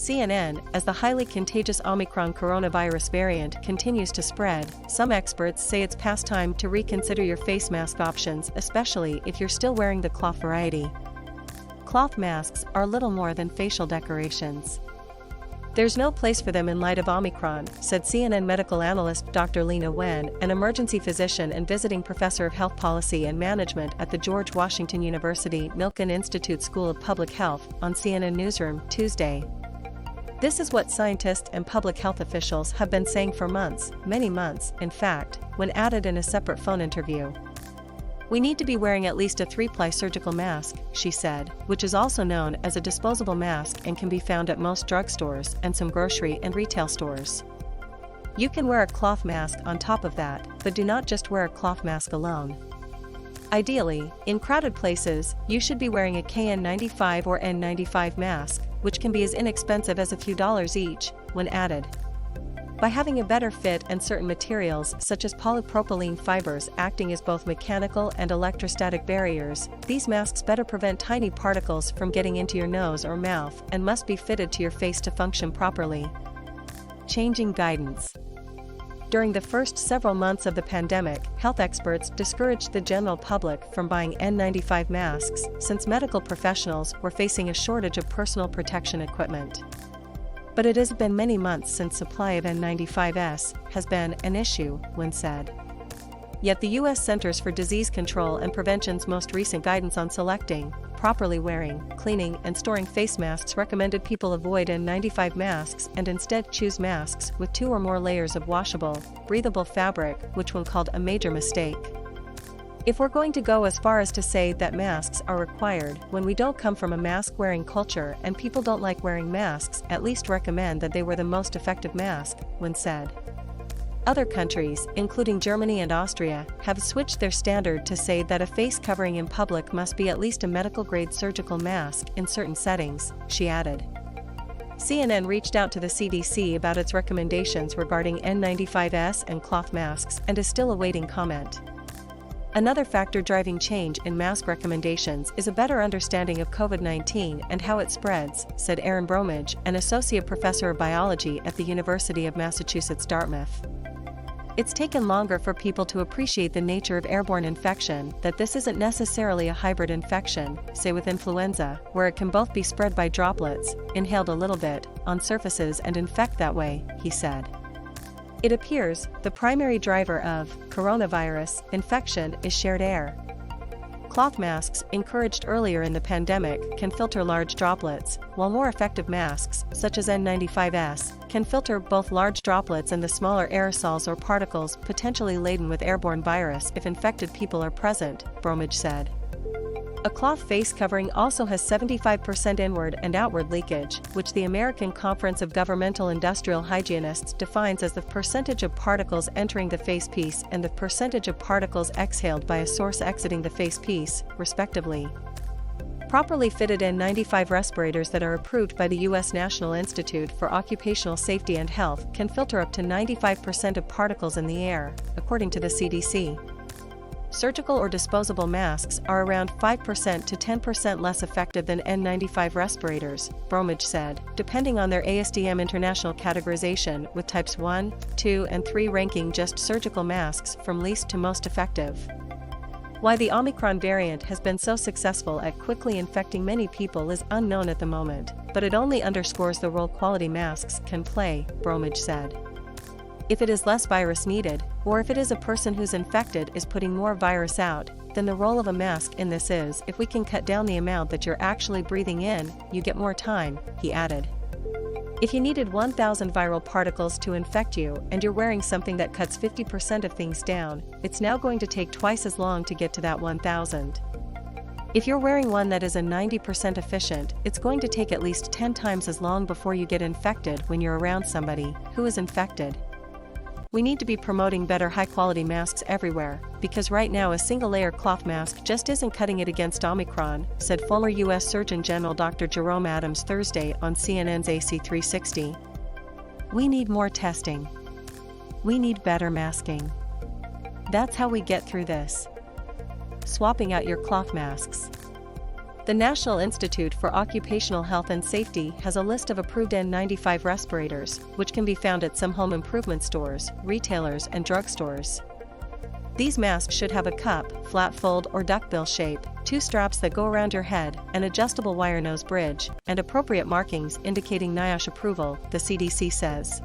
CNN, as the highly contagious Omicron coronavirus variant continues to spread, some experts say it's past time to reconsider your face mask options, especially if you're still wearing the cloth variety. Cloth masks are little more than facial decorations. There's no place for them in light of Omicron, said CNN Medical Analyst Dr. Leana Wen, an emergency physician and visiting professor of health policy and management at the George Washington University Milken Institute School of Public Health, on CNN Newsroom Tuesday. This is what scientists and public health officials have been saying for months, many months, in fact, when added in a separate phone interview. We need to be wearing at least a 3-ply surgical mask, she said, which is also known as a disposable mask and can be found at most drugstores and some grocery and retail stores. You can wear a cloth mask on top of that, but do not just wear a cloth mask alone. Ideally, in crowded places, you should be wearing a KN95 or N95 mask, which can be as inexpensive as a few dollars each, when added. By having a better fit and certain materials such as polypropylene fibers acting as both mechanical and electrostatic barriers, these masks better prevent tiny particles from getting into your nose or mouth and must be fitted to your face to function properly. Changing guidance. During the first several months of the pandemic, health experts discouraged the general public from buying N95 masks since medical professionals were facing a shortage of personal protection equipment. But it has been many months since supply of N95s has been an issue, Wen said. Yet the U.S. Centers for Disease Control and Prevention's most recent guidance on selecting, properly wearing, cleaning and storing face masks recommended people avoid N95 masks and instead choose masks with 2 or more layers of washable, breathable fabric, which Wen called a major mistake. If we're going to go as far as to say that masks are required when we don't come from a mask-wearing culture and people don't like wearing masks, at least recommend that they wear the most effective mask, Wen said. Other countries, including Germany and Austria, have switched their standard to say that a face covering in public must be at least a medical-grade surgical mask in certain settings, she added. CNN reached out to the CDC about its recommendations regarding N95s and cloth masks and is still awaiting comment. Another factor driving change in mask recommendations is a better understanding of COVID-19 and how it spreads, said Aaron Bromage, an associate professor of biology at the University of Massachusetts Dartmouth. It's taken longer for people to appreciate the nature of airborne infection, that this isn't necessarily a hybrid infection, say with influenza, where it can both be spread by droplets, inhaled a little bit, on surfaces and infect that way, he said. It appears the primary driver of coronavirus infection is shared air. Cloth masks, encouraged earlier in the pandemic, can filter large droplets, while more effective masks, such as N95s, can filter both large droplets and the smaller aerosols or particles potentially laden with airborne virus if infected people are present, Bromage said. A cloth face covering also has 75% inward and outward leakage, which the American Conference of Governmental Industrial Hygienists defines as the percentage of particles entering the face piece and the percentage of particles exhaled by a source exiting the face piece, respectively. Properly fitted N95 respirators that are approved by the U.S. National Institute for Occupational Safety and Health can filter up to 95% of particles in the air, according to the CDC. Surgical or disposable masks are around 5% to 10% less effective than N95 respirators, Bromage said, depending on their ASDM international categorization, with types 1, 2 and 3 ranking just surgical masks from least to most effective. Why the Omicron variant has been so successful at quickly infecting many people is unknown at the moment, but it only underscores the role quality masks can play, Bromage said. If it is less virus needed, or if it is a person who's infected is putting more virus out, then the role of a mask in this is, if we can cut down the amount that you're actually breathing in, you get more time, he added. If you needed 1,000 viral particles to infect you and you're wearing something that cuts 50% of things down, it's now going to take twice as long to get to that 1,000. If you're wearing one that is a 90% efficient, it's going to take at least 10 times as long before you get infected when you're around somebody who is infected. We need to be promoting better high-quality masks everywhere, because right now a single-layer cloth mask just isn't cutting it against Omicron, said former U.S. Surgeon General Dr. Jerome Adams Thursday on CNN's AC360. We need more testing. We need better masking. That's how we get through this. Swapping out your cloth masks. The National Institute for Occupational Health and Safety has a list of approved N95 respirators, which can be found at some home improvement stores, retailers, and drugstores. These masks should have a cup, flat fold or duckbill shape, 2 straps that go around your head, an adjustable wire nose bridge, and appropriate markings indicating NIOSH approval, the CDC says.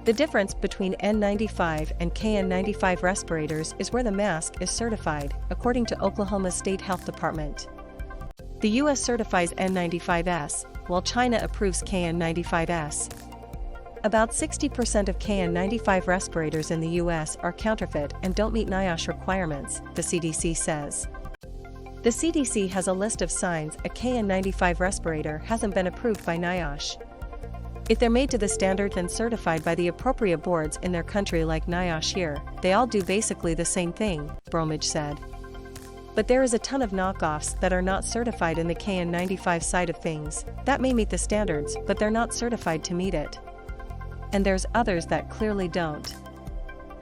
The difference between N95 and KN95 respirators is where the mask is certified, according to Oklahoma's State Health Department. The U.S. certifies N95S, while China approves KN95S. About 60% of KN95 respirators in the U.S. are counterfeit and don't meet NIOSH requirements, the CDC says. The CDC has a list of signs a KN95 respirator hasn't been approved by NIOSH. If they're made to the standard and certified by the appropriate boards in their country like NIOSH here, they all do basically the same thing, Bromage said. But there is a ton of knockoffs that are not certified in the KN95 side of things, that may meet the standards but they're not certified to meet it. And there's others that clearly don't.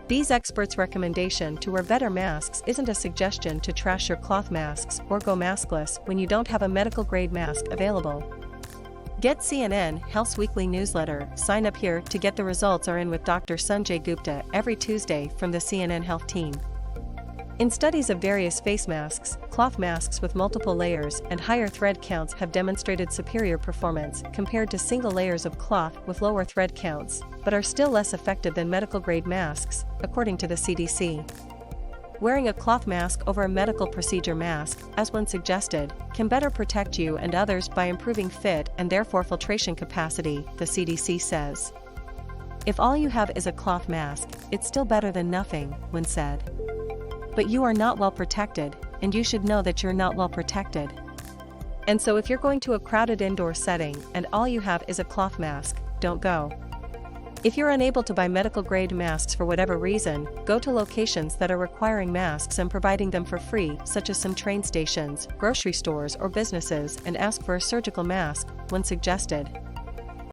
These experts' recommendation to wear better masks isn't a suggestion to trash your cloth masks or go maskless when you don't have a medical-grade mask available. Get CNN Health's weekly newsletter, sign up here to get the results are in with Dr. Sanjay Gupta every Tuesday from the CNN Health team. In studies of various face masks, cloth masks with multiple layers and higher thread counts have demonstrated superior performance compared to single layers of cloth with lower thread counts, but are still less effective than medical-grade masks, according to the CDC. Wearing a cloth mask over a medical procedure mask, as one suggested, can better protect you and others by improving fit and therefore filtration capacity, the CDC says. If all you have is a cloth mask, it's still better than nothing, Wen said. But you are not well protected, and you should know that you're not well protected. And so if you're going to a crowded indoor setting and all you have is a cloth mask, don't go. If you're unable to buy medical-grade masks for whatever reason, go to locations that are requiring masks and providing them for free, such as some train stations, grocery stores or businesses, and ask for a surgical mask, Wen suggested.